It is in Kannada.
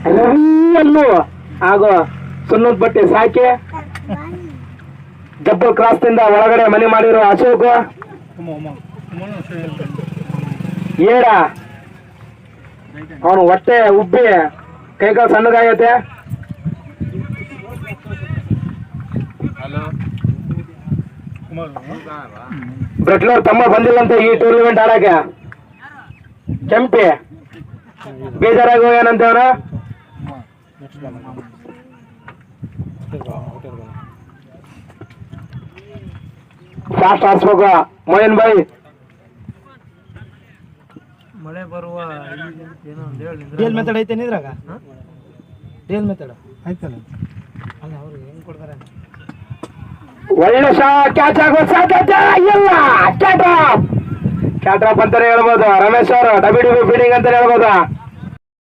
ರವಿಯನ್ನು ಹಾಗೂ ಸುನ್ನದ ಬಟ್ಟೆ ಸಾಕಿ ಜಬ್ಬಲ್ ಕ್ರಾಸ್ ನಿಂದ ಒಳಗಡೆ ಮನೆ ಮಾಡಿರೋ ಅಶೋಕ್ ಏಡ ಅವನು ಹೊಟ್ಟೆ ಉಬ್ಬಿ ಕೈಕಾಲು ಸಣ್ಣಗಾಗೈತೆ. ಬ್ರೆಟ್ಲರ್ ತಮ್ಮ ಬಂದಿಲ್ಲಂತೆ ಈ ಟೂರ್ನಮೆಂಟ್ ಆಡಕ್ಕೆ. ಕೆಂಪಿ ಬೇಜಾರಾಗಿ ಹೋಗ್ಯಾನಂತೆ ಅವನು. ಫಾಸ್ಟ್ ಆಡ್ಸ್ಬೇಕು ಮೋಹನ್ ಬಾಯ್. ಮಳೆ ಬರುವ ಡೇಲ್ ಮೆಥಡ್ ಐತೇನು ಇದ್ರಾಗ? ಡೇಲ್ ಮೆಥಡ್ ಆಯ್ತಲ್ಲ, ಅಲ್ಲ ಅವ್ರು ಹೆಂಗ್ ಕೊಡ್ತಾರೆ? ಒಳ್ಳೆ ಕ್ಯಾಚ್ ಆಗೋ ಸಾಧ್ಯತೆ ಇಲ್ಲ. ಕ್ಯಾಟ್ರಾಪ್ ಅಂತಾನೆ ಹೇಳ್ಬೋದು. ರಮೇಶ್ ಅವರು ಡಬ್ಲ್ಯೂ ಫೀಲ್ಡಿಂಗ್ ಅಂತಾನೆ ಹೇಳ್ಬೋದು.